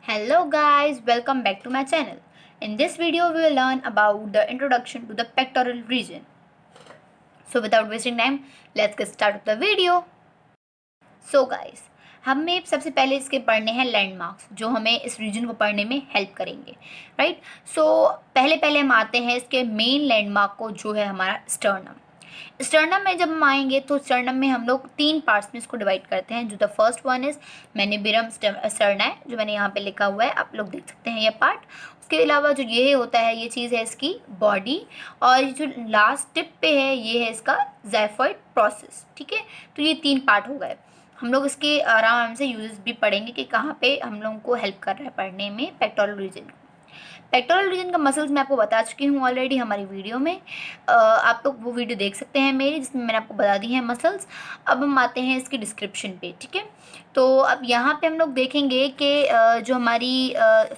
Hello guys, welcome back to my channel. In this video we will learn about the introduction to the pectoral region. So without wasting time, let's get started with the video. So guys, हमें सबसे पहले इसके पढ़ने हैं landmarks जो हमें इस reason को पढ़ने में हेल्प करेंगे, राइट। सो पहले हम आते हैं इसके मेन लैंडमार्क को जो है हमारा स्टर्नम। स्टर्नम में जब हम आएंगे तो स्टर्नम में हम लोग 3 पार्ट्स में इसको डिवाइड करते हैं। जो the first one is manubrium sterni, जो मैंने यहाँ पे लिखा हुआ है, आप लोग देख सकते हैं ये पार्ट। उसके अलावा जो ये होता है, ये चीज़ है इसकी बॉडी, और जो लास्ट टिप पे है ये है इसका ज़ाइफॉइड प्रोसेस, ठीक है। तो ये 3 पार्ट हो गए। हम लोग इसके आराम से यूजेस भी पढ़ेंगे कि कहाँ पे हम लोगों को हेल्प कर रहा है पढ़ने में पेक्टोरल रीजन। पेक्टोरल रीजन का मसल्स मैं आपको बता चुकी हूँ ऑलरेडी हमारी वीडियो में। आप लोग वो वीडियो देख सकते हैं मेरी, जिसमें मैंने आपको बता दी है मसल्स। अब हम आते हैं इसकी डिस्क्रिप्शन पे, ठीक है। तो अब यहाँ पे हम लोग देखेंगे कि जो हमारी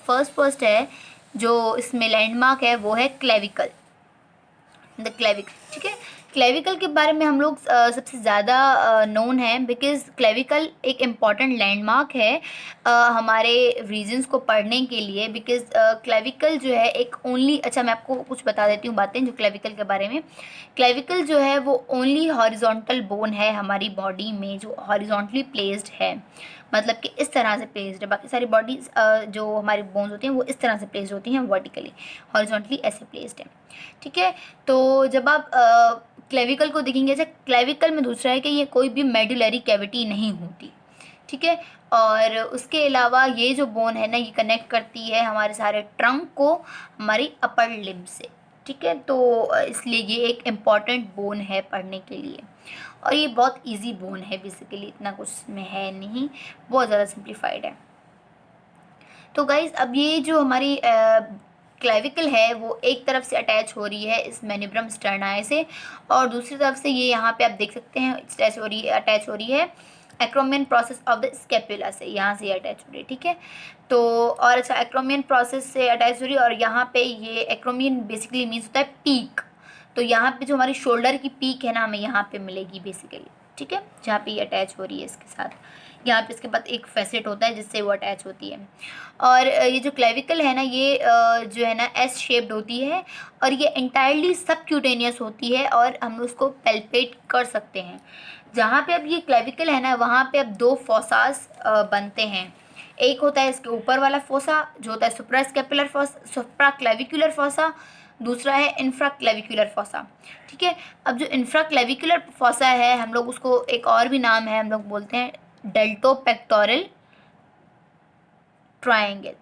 फर्स्ट है, जो इसमें लैंडमार्क है, वो है क्लेविकल, द क्लेविकल, ठीक है। क्लेविकल के बारे में हम लोग सबसे ज़्यादा नोन है, बिकॉज क्लेविकल एक इम्पॉर्टेंट लैंडमार्क है हमारे रीजन्स को पढ़ने के लिए। बिकॉज क्लेविकल जो है एक ओनली, अच्छा मैं आपको कुछ बता देती हूँ बातें जो क्लेविकल के बारे में। क्लेविकल जो है वो ओनली हॉरिजॉन्टल बोन है हमारी बॉडी में, जो हॉरिजॉन्टली प्लेस्ड है, मतलब कि इस तरह से प्लेस्ड है। बाकी सारी बॉडीज जो हमारी बोन्स होती हैं वो इस तरह से प्लेस्ड होती हैं, वर्टिकली, हॉरिजॉन्टली ऐसे प्लेस्ड है, ठीक है। तो जब आप क्लेविकल को देखेंगे, जैसे क्लेविकल में दूसरा है कि ये कोई भी मेडुलरी कैविटी नहीं होती, ठीक है। और उसके अलावा ये जो बोन है ना, ये कनेक्ट करती है हमारे सारे ट्रंक को हमारी अपर लिम्ब से, ठीक है। तो इसलिए ये एक इम्पॉर्टेंट बोन है पढ़ने के लिए, और ये बहुत इजी बोन है बेसिकली, इतना कुछ इसमें है नहीं, बहुत ज़्यादा सिंप्लीफाइड है। तो गाइज अब ये जो हमारी क्लेविकल है वो एक तरफ से अटैच हो रही है इस मैनिब्रम स्टर्नाई से, और दूसरी तरफ से ये यहाँ पे आप देख सकते हैं अटैच हो रही है acromion process of the scapula से, यहाँ से अटैच हो रही है, ठीक है। तो और अच्छा, एक्रोमियन प्रोसेस से अटैच हो रही है, और यहाँ पे ये एक्रोमियन बेसिकली मीन्स होता है पीक। तो यहाँ पे जो हमारी शोल्डर की पीक है ना, हमें यहाँ पे मिलेगी बेसिकली, ठीक है, जहाँ पे ये अटैच हो रही है इसके साथ। यहाँ पे इसके बाद एक फैसेट होता है जिससे वो अटैच होती है। और ये जो क्लेविकल है ना, ये जो है ना एस शेप्ड होती है, और ये इंटायरली सबक्यूटेनियस होती है, और हम उसको पेल्पेट कर सकते हैं। जहाँ पे अब ये क्लेविकल है ना, वहाँ पे अब 2 फोसास बनते हैं। एक होता है इसके ऊपर वाला फोसा जो होता है सुप्रा क्लेविकुलर फोसा, दूसरा है इंफ्रा क्लेविकुलर फोसा, ठीक है। अब जो इंफ्रा क्लेविकुलर फोसा है, हम लोग उसको एक और भी नाम है, हम लोग बोलते हैं डेल्टो पेक्टोरल ट्रायंगल,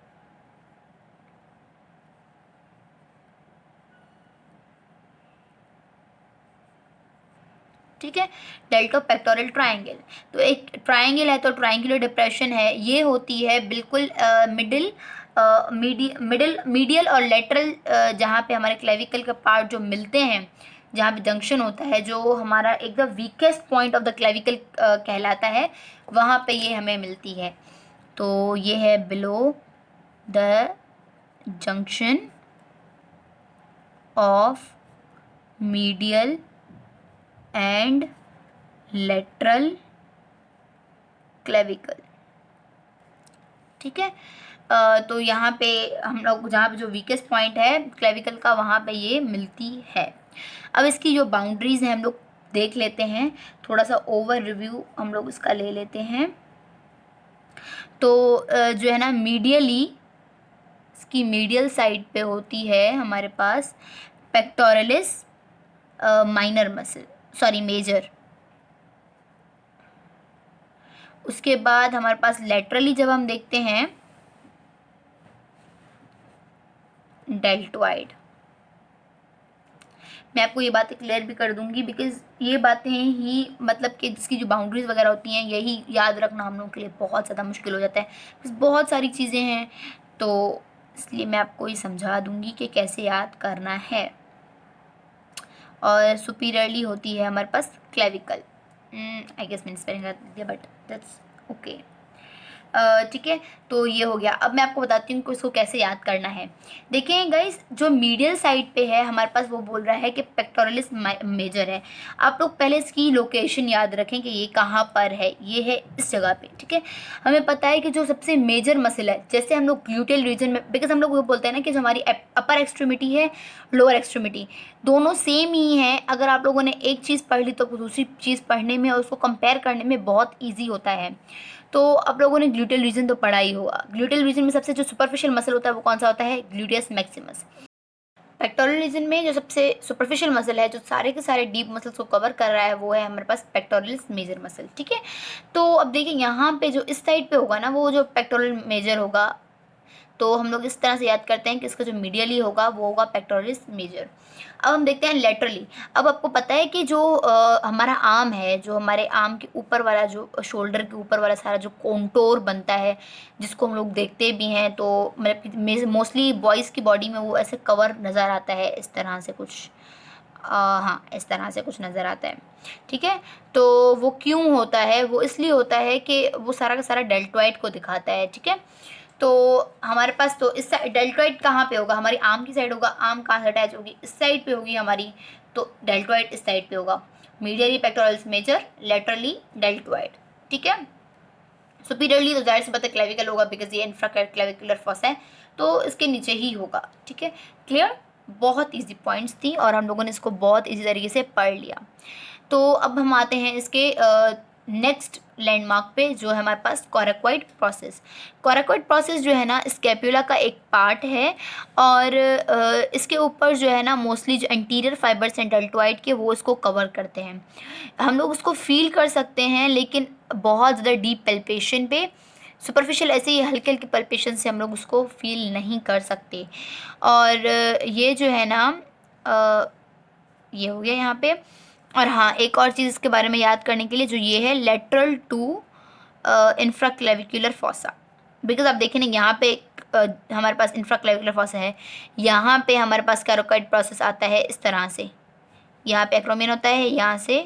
ठीक है, डेल्टो पेक्टोरल ट्रायंगल। तो एक ट्रायंगल है तो ट्रायंगुलर डिप्रेशन है, ये होती है बिल्कुल मीडियल और लेटरल, जहाँ पे हमारे क्लेविकल का पार्ट जो मिलते हैं, जहाँ पे जंक्शन होता है, जो हमारा एकदम weakest point of the clavicle कहलाता है, वहाँ पे ये हमें मिलती है। तो ये है below the junction of medial and lateral clavicle, ठीक है। तो यहाँ पे हम लोग जहाँ पे जो वीकेस्ट पॉइंट है क्लेविकल का, वहाँ पे ये मिलती है। अब इसकी जो बाउंड्रीज हैं हम लोग देख लेते हैं, थोड़ा सा ओवर रिव्यू हम लोग इसका ले लेते हैं। तो जो है ना मीडियली, इसकी मीडियल साइड पे होती है हमारे पास pectoralis minor muscle, sorry major. उसके बाद हमारे पास लेटरली जब हम देखते हैं डेल्टोइड। मैं आपको ये बातें क्लियर भी कर दूंगी, बिकॉज ये बातें ही मतलब कि जिसकी जो बाउंड्रीज वगैरह होती हैं, यही याद रखना हम लोगों के लिए बहुत ज़्यादा मुश्किल हो जाता है, बहुत सारी चीज़ें हैं। तो इसलिए मैं आपको ये समझा दूंगी कि कैसे याद करना है। और सुपीरियरली होती है हमारे पास क्लेविकल, आई गेस मैंने स्पेलिंग गलत दिया, बट दैट्स ओके। ठीक है, तो ये हो गया। अब मैं आपको बताती हूँ कि इसको कैसे याद करना है। देखिए गाइस, जो मीडियल साइड पे है हमारे पास, वो बोल रहा है कि पेक्टोरलिस मेजर है। आप लोग पहले इसकी लोकेशन याद रखें कि ये कहाँ पर है। ये है इस जगह पे, ठीक है। हमें पता है कि जो सबसे मेजर मसल है, जैसे हम लोग ग्लूटेल रीजन में, बिकॉज हम लोग वो बोलते हैं ना कि जो हमारी अपर एक्सट्रीमिटी है, लोअर एक्सट्रीमिटी, दोनों सेम ही है। अगर आप लोगों ने एक चीज़ पढ़ ली तो दूसरी चीज़ पढ़ने में और उसको कंपेयर करने में बहुत ईजी होता है। तो आप लोगों ने ग्लूटेल रीजन तो पढ़ा ही होगा। ग्लूटेल रीजन में सबसे जो सुपरफिशियल मसल होता है वो कौन सा होता है? Gluteus Maximus. पेक्टोरल रीजन में जो सबसे सुपरफिशियल मसल है, जो सारे के सारे डीप मसल्स को कवर कर रहा है, वो है हमारे पास पेक्टोरलिस मेजर मसल, ठीक है। तो अब देखिए यहाँ पे जो इस साइड पे होगा ना, वो जो पेक्टोरल मेजर होगा, तो हम लोग इस तरह से याद करते हैं कि इसका जो मीडियली होगा वो होगा पेक्टोरलिस मेजर। अब हम देखते हैं लेटरली। अब आपको पता है कि जो हमारा आर्म है, जो हमारे आर्म के ऊपर वाला, जो शोल्डर के ऊपर वाला सारा जो कॉन्टोर बनता है, जिसको हम लोग देखते भी हैं, तो मतलब मोस्टली बॉयज़ की बॉडी में वो ऐसे कवर नज़र आता है, इस तरह से कुछ, हाँ इस तरह से कुछ नज़र आता है, ठीक है। तो वो क्यों होता है? वो इसलिए होता है कि वो सारा का सारा डेल्टॉइड को दिखाता है, ठीक है। तो हमारे पास तो इस साइड डेल्टॉइड कहाँ पे होगा? हमारी आर्म की साइड होगा। आर्म कहाँ से अटैच होगी? इस साइड पे होगी हमारी, तो डेल्टॉइड इस साइड पे होगा। Medially pectorals major, laterally deltoid, ठीक है। सुपीरियरली तो जाहिर सी बात है क्लेविकल होगा, बिकॉज ये इंफ्रा क्लेविकुलर फॉसा है, तो इसके नीचे ही होगा, ठीक है। क्लियर? बहुत ईजी पॉइंट्स थी और हम लोगों ने इसको बहुत ईजी तरीके से पढ़ लिया। तो अब हम आते हैं इसके नेक्स्ट लैंडमार्क पे, जो है हमारे पास कोराकोइड प्रोसेस। कोराकोइड प्रोसेस जो है ना, स्कैपुला का एक पार्ट है, और इसके ऊपर जो है ना, मोस्टली जो एंटीरियर फाइबर्स हैं डेल्टॉइड के, वो इसको कवर करते हैं। हम लोग उसको फील कर सकते हैं, लेकिन बहुत ज़्यादा डीप पल्पेशन पे, सुपरफिशियल ऐसे ही हल्के हल्के पल्पेशन से हम लोग उसको फील नहीं कर सकते। और ये जो है ना, ये हो गया यहाँ पे। और हाँ, एक और चीज़ इसके बारे में याद करने के लिए, जो ये है लेटरल टू इंफ्राक्लेविकुलर फॉसा। बिकॉज आप देखें ना, यहाँ पे हमारे पास इंफ्राक्लेविकुलर फॉसा है, यहाँ पे हमारे पास कोराकोइड प्रोसेस आता है इस तरह से। यहाँ पे एक्रोमियन होता है, यहाँ से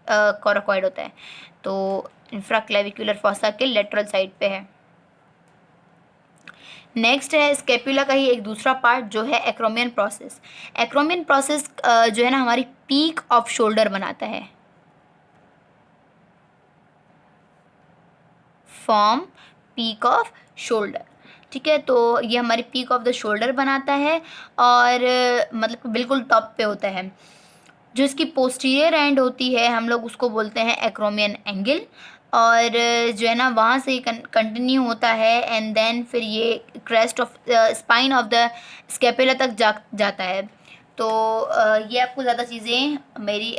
कोराकोइड होता है। तो इंफ्राक्लेविकुलर फॉसा के लेटरल साइड पे है। नेक्स्ट है स्केपुला का ही एक दूसरा पार्ट, जो है एक्रोमियन प्रोसेस। एक्रोमियन प्रोसेस जो है ना, हमारी पीक ऑफ शोल्डर बनाता है। फॉर्म पीक ऑफ शोल्डर, ठीक है। तो ये हमारी पीक ऑफ द शोल्डर बनाता है, और मतलब बिल्कुल टॉप पे होता है। जो इसकी पोस्टीरियर एंड होती है, हम लोग उसको बोलते हैं एक्रोमियन एंगल, और जो है ना, वहाँ से कंटिन्यू होता है, एंड देन फिर ये crest of spine of the scapula तक जाता है। तो ये आपको ज़्यादा चीज़ें मेरी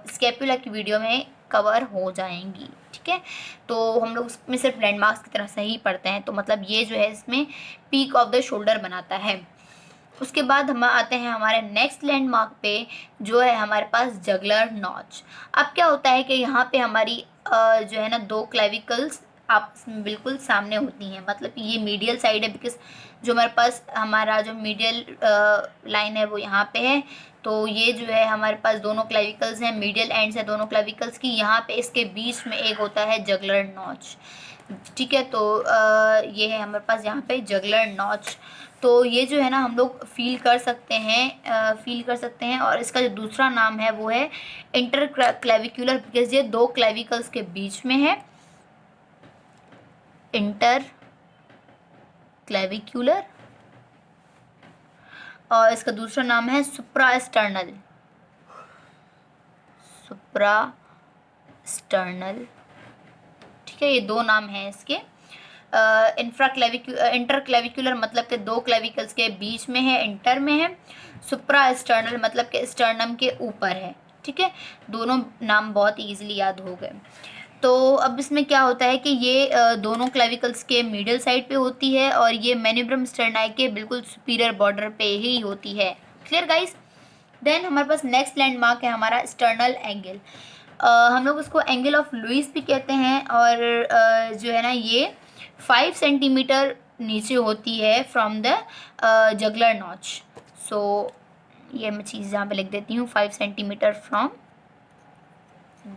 स्केपुला की वीडियो में कवर हो जाएंगी, ठीक है। तो हम लोग उसमें सिर्फ लैंडमार्क्स की तरह से ही पढ़ते हैं, तो मतलब ये जो है इसमें पीक ऑफ द शोल्डर बनाता है। उसके बाद हम आते हैं हमारे नेक्स्ट लैंडमार्क पे, जो है हमारे पास जगलर नॉच। अब क्या होता है कि यहाँ पे हमारी जो है ना, दो क्लेविकल्स आपस में बिल्कुल सामने होती हैं। मतलब कि ये मीडियल साइड है, बिकॉज जो हमारे पास हमारा जो मीडियल लाइन है वो यहाँ पे है। तो ये जो है हमारे पास दोनों क्लेविकल्स हैं, मीडियल एंड्स हैं दोनों क्लेविकल्स की। यहाँ पे इसके बीच में एक होता है जगलर नॉच, ठीक है। तो ये है हमारे पास यहाँ पे जगलर नॉच। तो ये जो है ना, हम लोग फील कर सकते हैं, और इसका जो दूसरा नाम है वो है इंटर क्लेविकुलर, बिकॉज ये दो क्लेविकल्स के बीच में है। इंटर क्लेविकुलर, और इसका दूसरा नाम है सुप्रास्टर्नल। ठीक है, ये दो नाम हैं इसके। इंटर क्लेविकुलर मतलब कि दो क्लेविकल्स के बीच में है, इंटर में है। सुप्रास्टर्नल मतलब कि स्टर्नम के ऊपर है, ठीक है। दोनों नाम बहुत ईजिली याद हो गए। तो अब इसमें क्या होता है कि ये दोनों क्लेविकल्स के मिडिल साइड पे होती है, और ये मैन्यूब्रम स्टर्नाई के बिल्कुल सुपीरियर बॉर्डर पे ही होती है। Clear guys? देन हमारे पास नेक्स्ट लैंडमार्क है हमारा स्टर्नल एंगल। हम लोग उसको एंगल ऑफ लुइस भी कहते हैं, और जो है ना, ये 5 सेंटीमीटर नीचे होती है फ्रॉम द जगलर नॉच। सो ये मैं चीज़ यहाँ पे लिख देती हूँ, 5 centimetre from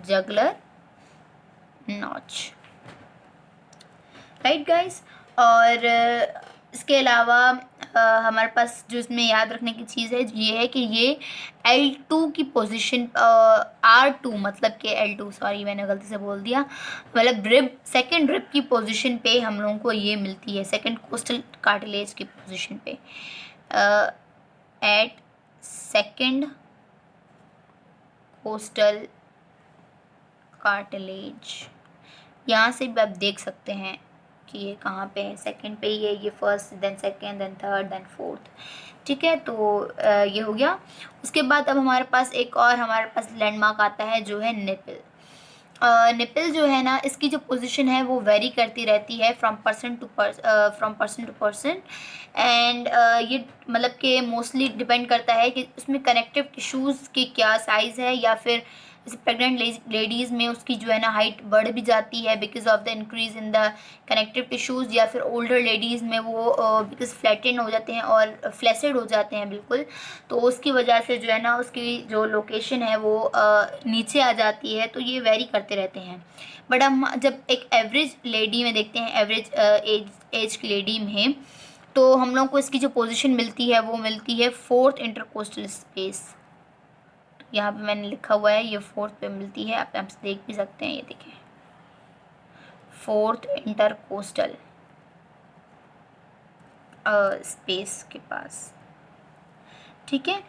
juggler notch. Right guys. और इसके अलावा हमारे पास जो इसमें याद रखने की चीज़ है ये है कि ये L2 की पोजीशन, R2 मतलब कि L2, सॉरी मैंने गलती से बोल दिया, मतलब रिब, सेकंड रिब की पोजीशन पे हम लोगों को ये मिलती है, सेकंड कोस्टल कार्टिलेज की पोजीशन पे, एट सेकंड कोस्टल कार्टिलेज। यहाँ से भी आप देख सकते हैं कि ये कहाँ पे है, सेकंड पे ही है, ये first, then second, then third, then fourth. ठीक है, तो ये हो गया। उसके बाद अब हमारे पास एक और हमारे पास लैंडमार्क आता है जो है निपल। निपल जो है ना, इसकी जो पोजीशन है वो वेरी करती रहती है from person to person, and ये मतलब कि मोस्टली डिपेंड करता है कि उसमें कनेक्टिव टिश्यूज़ की क्या साइज़ है, या फिर जैसे प्रेग्नेंट लेडीज़ में उसकी जो है ना हाइट बढ़ भी जाती है because of the increase in the connective tissues, या फिर ओल्डर लेडीज़ में वो बिकॉज फ्लैटेन हो जाते हैं और फ्लैसिड हो जाते हैं बिल्कुल, तो उसकी वजह से जो है ना उसकी जो लोकेशन है वो नीचे आ जाती है, तो ये वेरी करते रहते हैं। बट हम जब एक एवरेज लेडी में देखते हैं, एवरेज एज की लेडी में, तो हम लोग को इसकी जो पोजीशन मिलती है वो मिलती है फोर्थ इंटरकोस्टल स्पेस। यहाँ पे मैंने लिखा हुआ है, ये फोर्थ पे मिलती है, आप यहाँ से देख भी सकते हैं, ये देखें, फोर्थ इंटरकोस्टल स्पेस के पास। ठीक है,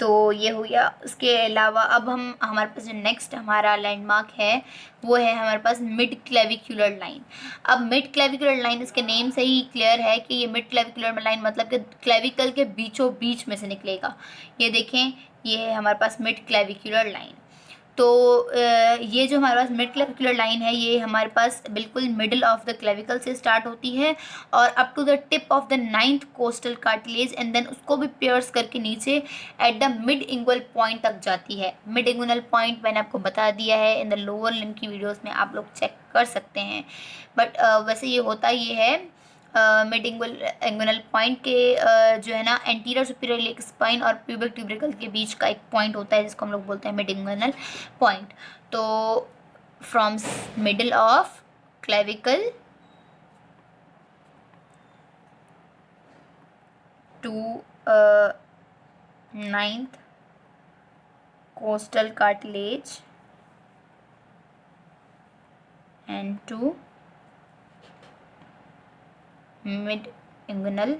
तो ये हो गया। उसके अलावा अब हम हमारे पास जो नेक्स्ट हमारा लैंडमार्क है वो है हमारे पास मिड क्लेविकुलर लाइन। अब मिड क्लेविकुलर लाइन, इसके नेम से ही क्लियर है कि ये मिड क्लेविकुलर लाइन मतलब कि क्लेविकल के बीचों बीच में से निकलेगा। ये देखें, ये है हमारे पास मिड क्लेविकुलर लाइन। तो ये जो हमारे पास मिड क्लेविकुलर लाइन है ये हमारे पास बिल्कुल मिडल ऑफ द क्लेविकल से स्टार्ट होती है और up to the tip of the 9th costal cartilage, and then उसको भी पियर्स करके नीचे at the mid inguinal point तक जाती है। मिड इंगुअल पॉइंट मैंने आपको बता दिया है इन द लोअर लिम्ब की वीडियोस में, आप लोग चेक कर सकते हैं। बट वैसे ये होता ये है मिड इंगुइनल पॉइंट के जो है ना एंटीरियर सुपीरियर इलियक स्पाइन और प्यूबिक ट्यूबरिकल के बीच का एक पॉइंट होता है जिसको हम लोग बोलते हैं मिड इंगुइनल पॉइंट। तो from middle of clavicle to 9th costal cartilage and to mid inguinal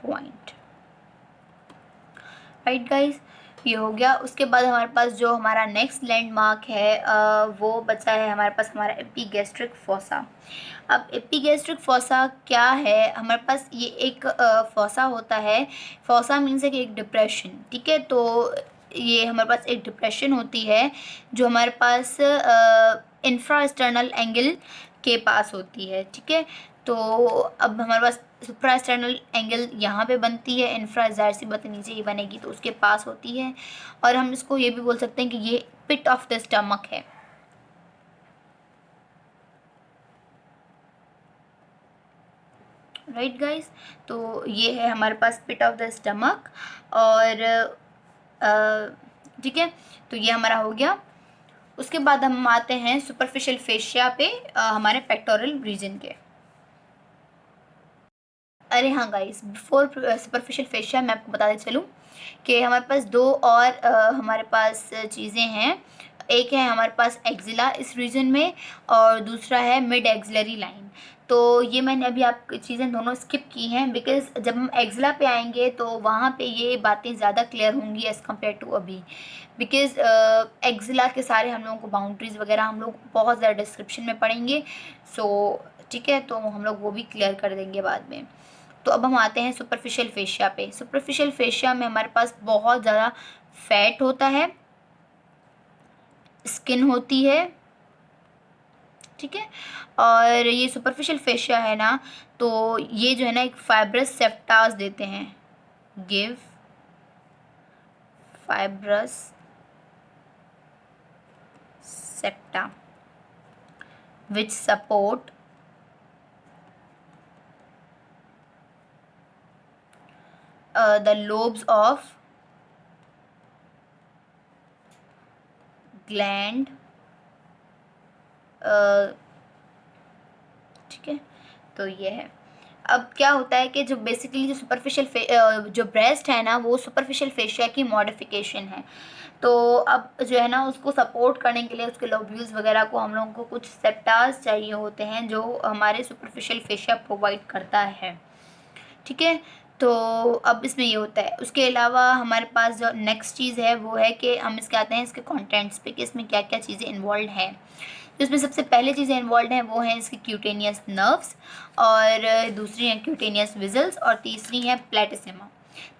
point। Right guys, ये हो गया। उसके बाद हमारे पास जो हमारा नेक्स्ट लैंडमार्क है वो बचा है हमारे पास हमारा एपिगैस्ट्रिक फोसा। अब एपिगैस्ट्रिक फोसा क्या है, हमारे पास ये एक फोसा होता है। फोसा मीन्स है कि एक डिप्रेशन। ठीक है, तो ये हमारे पास एक डिप्रेशन होती है जो हमारे पास इंफ्रास्टर्नल एंगल के पास होती है। ठीक है, तो अब हमारे पास सुप्रा एक्सटर्नल एंगल यहाँ पे बनती है, इंफ्रा ज़ाहिर सी बात नीचे ही बनेगी तो उसके पास होती है, और हम इसको ये भी बोल सकते हैं कि ये पिट ऑफ द स्टमक है। राइट गाइस, तो ये है हमारे पास पिट ऑफ द स्टमक। और ठीक है, तो ये हमारा हो गया। उसके बाद हम आते हैं सुपरफिशियल फेशिया पे हमारे पेक्टोरल रीजन के। अरे हाँ गाइस, बिफोर सुपरफिशियल फेशिया मैं आपको बताते चलूँ कि हमारे पास दो और हमारे पास चीज़ें हैं। एक है हमारे पास एक्जिला इस रीजन में, और दूसरा है मिड एक्सिलरी लाइन। तो ये मैंने अभी आप चीज़ें दोनों स्किप की हैं बिकॉज जब हम एक्जिला पे आएंगे तो वहाँ पे ये बातें ज़्यादा क्लियर होंगी एज़ कम्पेयर टू अभी, बिकॉज एक्जिला के सारे हम लोगों को बाउंड्रीज वगैरह हम लोग बहुत ज़्यादा डिस्क्रिप्शन में पढ़ेंगे। सो ठीक है, तो हम लोग वो भी क्लियर कर देंगे बाद में। तो अब हम आते हैं सुपरफिशियल फेशिया पे। सुपरफिशियल फेशिया में हमारे पास बहुत ज़्यादा फैट होता है, स्किन होती है। ठीक है, और ये सुपरफिशियल फेशिया है ना, तो ये जो है ना एक फाइब्रस सेप्टास देते हैं, give fibrous septa which support the lobes of gland तो ये है। अब क्या होता है कि जो बेसिकली जो जो ब्रेस्ट है ना, वो सुपरफिशियल फेशिया की मॉडिफिकेशन है। तो अब जो है ना, उसको सपोर्ट करने के लिए उसके लोब्यूल्स वगैरह को हम लोगों को कुछ सेप्टास चाहिए होते हैं जो हमारे सुपरफिशियल फेशिया प्रोवाइड करता है। ठीक है, तो अब इसमें ये होता है। उसके अलावा हमारे पास जो नेक्स्ट चीज़ है वो है कि हम इसके आते हैं इसके कंटेंट्स पे कि इसमें क्या क्या चीज़ें इन्वॉल्व हैं। तो इसमें सबसे पहले चीज़ें इन्वॉल्व हैं वो हैं इसकी क्यूटेनियस नर्व्स, और दूसरी हैं क्यूटेनियस विजल्स, और तीसरी है प्लेटिसिमा।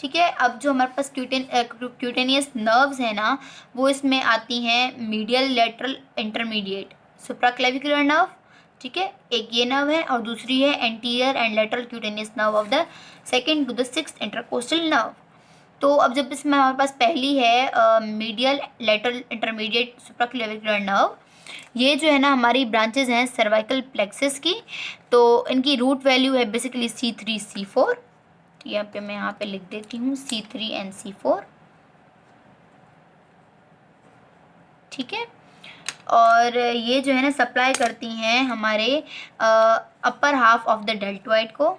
ठीक है, अब जो हमारे पास क्यूटेनियस नर्व्स है ना, वो इसमें आती हैं medial lateral intermediate supraclavicular nerve. ठीक है, एक ये नर्व है, और दूसरी है anterior and lateral cutaneous nerve of the second to the sixth intercostal nerve. तो अब जब इसमें हमारे पास पहली है medial lateral intermediate supraclavicular nerve, ये जो है ना हमारी ब्रांचेज हैं सर्वाइकल प्लेक्सस की। तो इनकी रूट वैल्यू है बेसिकली C3 C4। यहाँ पे मैं यहाँ पे लिख देती हूँ C3 एंड C4। ठीक है, और ये जो है ना सप्लाई करती हैं हमारे upper half of the deltoid को।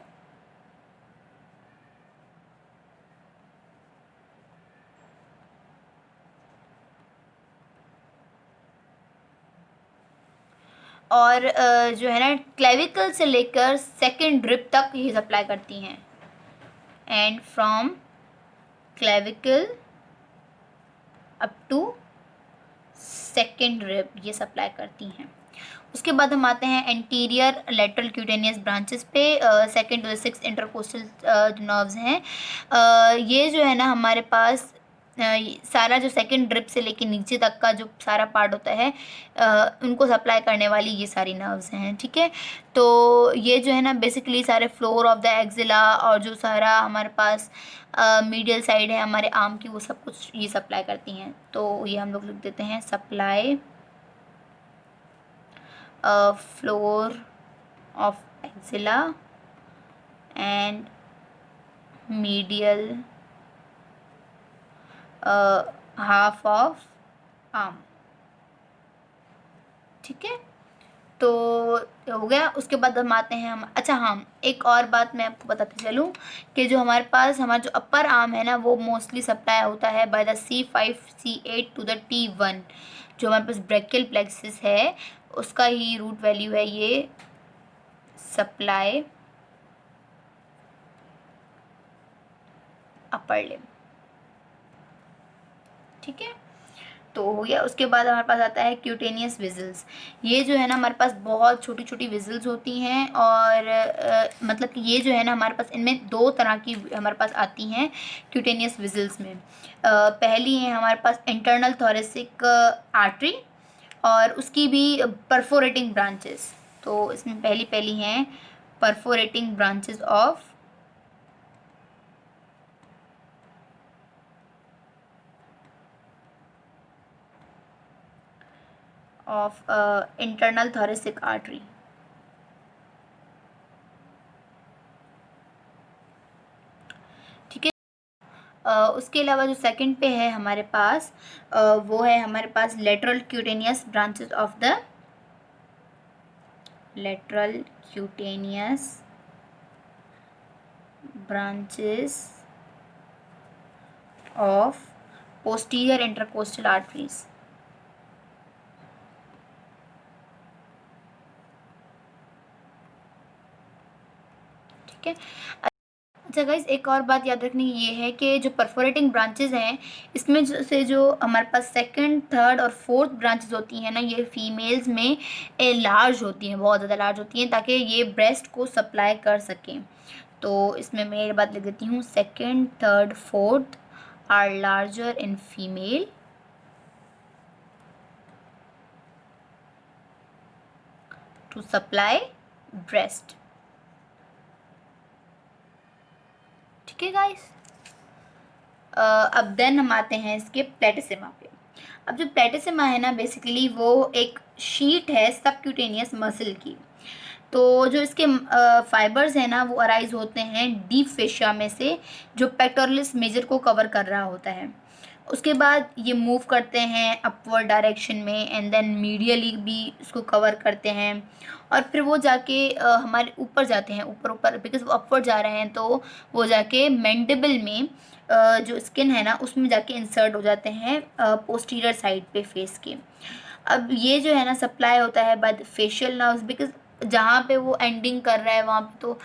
और जो है ना क्लेविकल से लेकर सेकेंड रिब तक ये सप्लाई करती हैं, and from clavicle up to second rib ये सप्लाई करती हैं। उसके बाद हम आते हैं एंटीरियर लेटरल क्यूटेनियस ब्रांचेस पे। Second to six intercostal nerves हैं। ये जो है ना हमारे पास सारा जो सेकेंड ड्रिप से लेके नीचे तक का जो सारा पार्ट होता है, उनको सप्लाई करने वाली ये सारी नर्व्स हैं। ठीक है, तो ये जो है ना बेसिकली सारे फ्लोर ऑफ द एक्जिला और जो सारा हमारे पास मीडियल साइड है हमारे आर्म की, वो सब कुछ ये सप्लाई करती हैं। तो ये हम लोग लिख देते हैं supply floor of axilla and medial half of arm. ठीक है, तो हो गया। उसके बाद हम आते हैं अच्छा हाँ, एक और बात मैं आपको बताते चलूँ कि जो हमारे पास हमारा जो अपर आर्म है ना, वो मोस्टली सप्लाई होता है by the C5 C8 to the T1। जो हमारे पास ब्रेकियल प्लेक्सिस है उसका ही रूट वैल्यू है ये सप्लाई अपर लिम्ब। ठीक है, तो हो गया। उसके बाद हमारे पास आता है क्यूटेनियस विजल्स। ये जो है ना हमारे पास बहुत छोटी छोटी विजल्स होती हैं, और मतलब कि ये जो है ना हमारे पास इनमें दो तरह की हमारे पास आती हैं क्यूटेनियस विजल्स में। पहली है हमारे पास इंटरनल थोरेसिक आर्टरी, और उसकी भी परफोरेटिंग ब्रांचेस। तो इसमें पहली हैं perforating branches of internal thoracic artery. ठीक है, उसके अलावा जो सेकंड पे है हमारे पास वो है हमारे पास lateral cutaneous branches of the lateral cutaneous branches of posterior intercostal arteries. ठीक है, अच्छा गाइस, एक और बात याद रखनी ये है कि जो परफोरेटिंग ब्रांचेस हैं इसमें से जो हमारे पास सेकंड थर्ड और फोर्थ ब्रांचेस होती हैं ना, ये फीमेल्स में लार्ज होती हैं, बहुत ज़्यादा लार्ज होती हैं, ताकि ये ब्रेस्ट को सप्लाई कर सकें। तो इसमें मैं ये बात लिख देती हूँ, second third fourth are larger in female to supply breast. ठीक है गाइस, अब देन हम आते हैं इसके प्लेटिसिमा पे। अब जो प्लेटिसिमा है ना बेसिकली वो एक शीट है सबक्यूटेनियस मसल की। तो जो इसके फाइबर्स हैं ना वो अराइज होते हैं डीप फेशिया में से, जो पेक्टोरलिस मेजर को कवर कर रहा होता है। उसके बाद ये मूव करते हैं अपवर्ड डायरेक्शन में एंड देन मीडियली भी इसको कवर करते हैं और फिर वो जाके हमारे ऊपर जाते हैं, ऊपर ऊपर बिकॉज वो अपवर्ड जा रहे हैं तो वो जाके मैंडिबल में जो स्किन है ना उसमें जाके इंसर्ट हो जाते हैं पोस्टीरियर साइड पे फेस के। अब ये जो है ना सप्लाई होता है by the facial nerves, because जहाँ पे वो एंडिंग कर रहा है वहाँ पे तो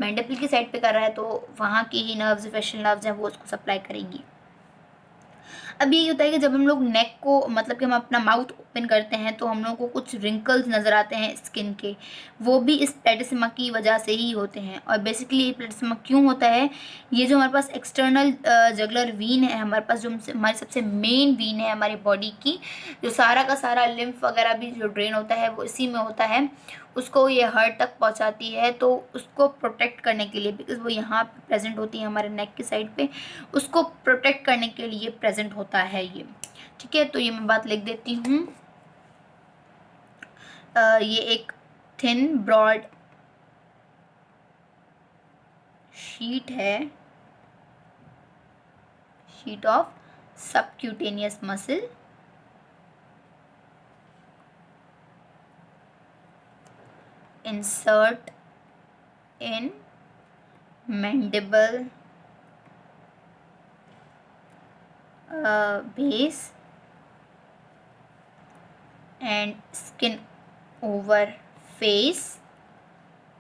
मैंडिबल की साइड पे कर रहा है तो वहाँ की ही नर्व्स, फेशियल नर्व्स हैं, वो उसको सप्लाई करेंगी। अब ये होता है कि जब हम लोग नेक को मतलब कि हम अपना माउथ ओपन करते हैं तो हम लोगों को कुछ रिंकल्स नज़र आते हैं स्किन के, वो भी इस प्लेटिसमा की वजह से ही होते हैं। और बेसिकली ये प्लेटिसमा क्यों होता है, ये जो हमारे पास एक्सटर्नल जगुलर वीन है हमारे पास, जो हमारी सबसे मेन वीन है हमारी बॉडी की, जो सारा का सारा लिम्फ वगैरह भी जो ड्रेन होता है वो इसी में होता है, उसको ये हार्ट तक पहुंचाती है। तो उसको प्रोटेक्ट करने के लिए, बिकॉज वो यहाँ पे प्रेजेंट होती है हमारे नेक की साइड पे, उसको प्रोटेक्ट करने के लिए प्रेजेंट होता है ये। ठीक है, तो ये मैं बात लिख देती हूँ। ये एक थिन ब्रॉड शीट है, sheet of subcutaneous muscle insert in mandible base and skin over face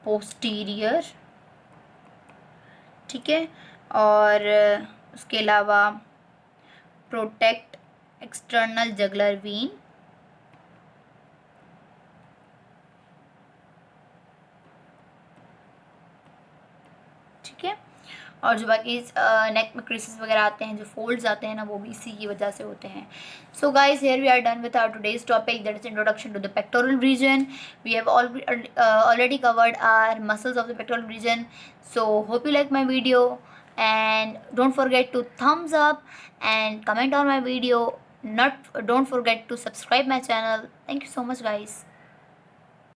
posterior। ठीक है, और उसके अलावा प्रोटेक्ट एक्सटर्नल जगुलर वीन, ठीक है, और जो बाकी नेक में क्रीसेस वगैरह आते हैं, जो फोल्ड्स आते हैं ना, वो भी इसी की वजह से होते हैं। So guys, here we are done with our today's topic, that is introduction to the pectoral region. We have already covered our muscles of the pectoral region. So hope you like my video and don't forget to thumbs up and comment on my video. Don't forget to subscribe my channel. Thank you so much guys.